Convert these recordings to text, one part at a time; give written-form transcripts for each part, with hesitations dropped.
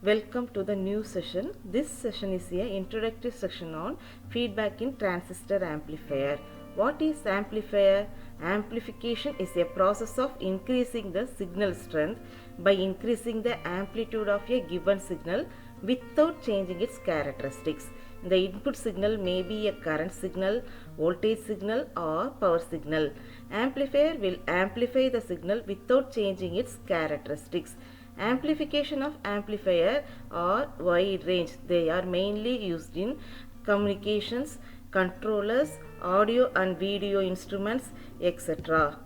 Welcome to the new session. This session is a introductory section on feedback in transistor amplifier. What is amplifier? Amplification is a process of increasing the signal strength by increasing the amplitude of a given signal without changing its characteristics. The input signal may be a current signal, voltage signal or power signal. Amplifier will amplify the signal without changing its characteristics. Amplification of amplifier are wide range. They are mainly used in communications, controllers, audio and video instruments, etc.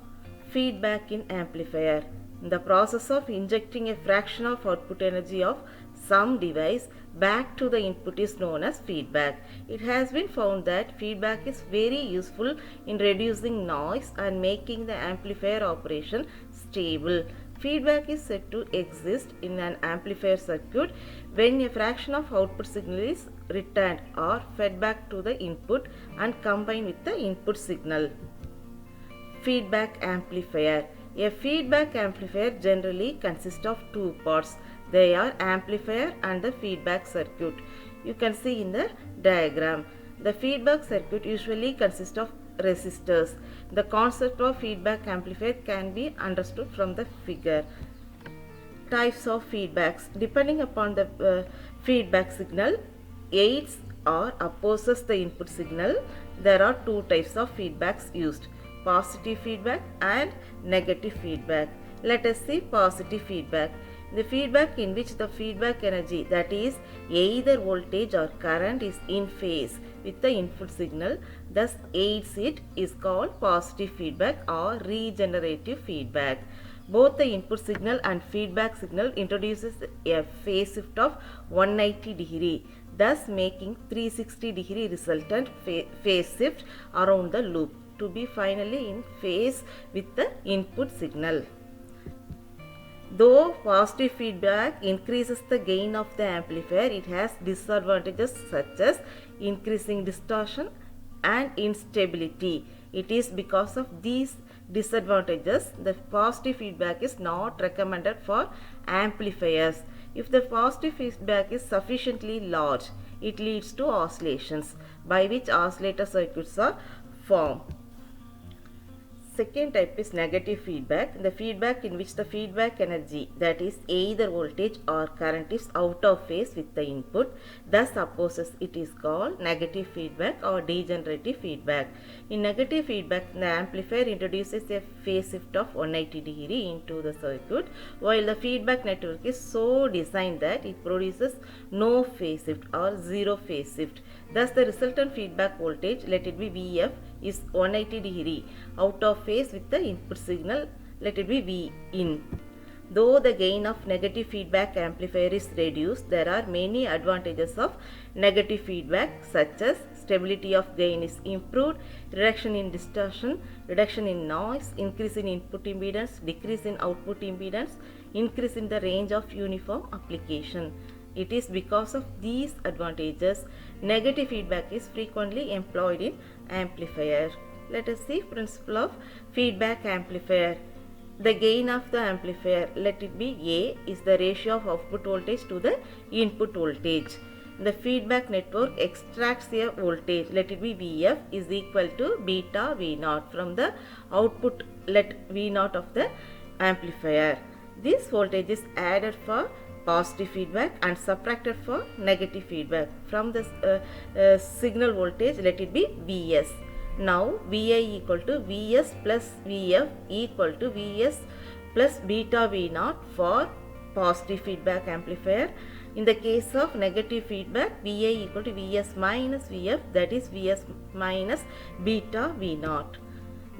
Feedback in amplifier. The process of injecting a fraction of output energy of some device back to the input is known as feedback. It has been found that feedback is very useful in reducing noise and making the amplifier operation stable. Feedback is said to exist in an amplifier circuit when a fraction of output signal is returned or fed back to the input and combined with the input signal. Feedback amplifier. A feedback amplifier generally consists of two parts. They are amplifier and the feedback circuit. You can see in the diagram. The feedback circuit usually consists of resistors. The concept of feedback amplifier can be understood from the figure. Types of feedbacks. Depending upon the feedback signal, aids or opposes the input signal, there are two types of feedbacks used: positive feedback and negative feedback. Let us see positive feedback. The feedback in which the feedback energy, that is either voltage or current, is in phase with the input signal, thus aids it, is called positive feedback or regenerative feedback. Both the input signal and feedback signal introduces a phase shift of 180 degree, thus making 360 degree resultant phase shift around the loop to be finally in phase with the input signal. Though positive feedback increases the gain of the amplifier, it has disadvantages such as increasing distortion and instability. It is because of these disadvantages the positive feedback is not recommended for amplifiers. If the positive feedback is sufficiently large, it leads to oscillations, by which oscillator circuits are formed. Second type is negative feedback. The feedback in which the feedback energy, that is either voltage or current, is out of phase with the input, thus opposes it, is called negative feedback or degenerative feedback. In negative feedback, the amplifier introduces a phase shift of 180 degree into the circuit, while the feedback network is so designed that it produces no phase shift or zero phase shift. Thus the resultant feedback voltage, let it be Vf, is 180 degree out of phase with the input signal, let it be V in. Though the gain of negative feedback amplifier is reduced, there are many advantages of negative feedback, such as stability of gain is improved, reduction in distortion, reduction in noise, increase in input impedance, decrease in output impedance, increase in the range of uniform application. It is because of these advantages negative feedback is frequently employed in amplifier. Let us see principle of feedback amplifier. The gain of the amplifier, let it be A, is the ratio of output voltage to the input voltage. The feedback network extracts a voltage, let it be Vf, is equal to beta V0 from the output, let V0 of the amplifier. This voltage is added for positive feedback and subtracted for negative feedback from the signal voltage, let it be Vs. Now Vi equal to Vs plus Vf equal to Vs plus beta V0 for positive feedback amplifier. In the case of negative feedback, Vi equal to Vs minus Vf, that is Vs minus beta V0.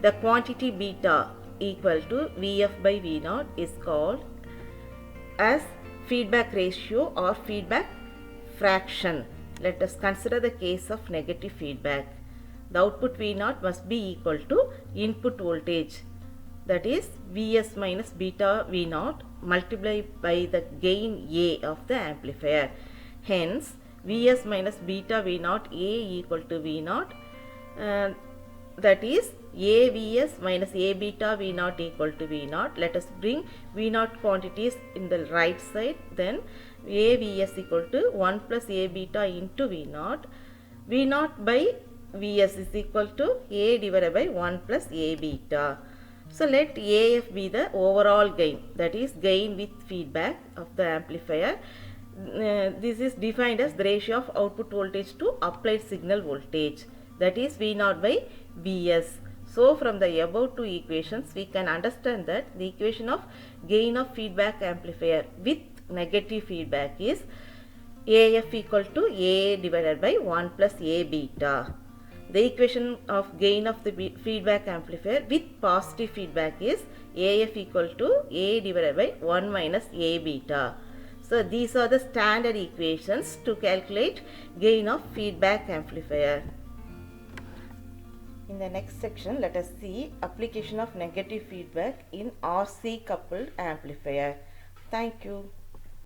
The quantity beta equal to Vf by V0 is called as feedback ratio or feedback fraction. Let us consider the case of negative feedback. The output V0 must be equal to input voltage, that is Vs minus beta V0 multiplied by the gain A of the amplifier. Hence, Vs minus beta V0 A equal to V0, that is AVS minus A beta V naught equal to V naught. Let us bring V naught quantities in the right side. Then AVS equal to 1 plus A beta into V naught. V naught by Vs is equal to A divided by 1 plus A beta. So let AF be the overall gain, that is gain with feedback of the amplifier. This is defined as the ratio of output voltage to applied signal voltage, that is V0 by Vs. So from the above two equations we can understand that the equation of gain of feedback amplifier with negative feedback is AF equal to A divided by 1 plus A beta. The equation of gain of the feedback amplifier with positive feedback is AF equal to A divided by 1 minus A beta. So these are the standard equations to calculate gain of feedback amplifier. In the next section, let us see application of negative feedback in RC coupled amplifier. Thank you.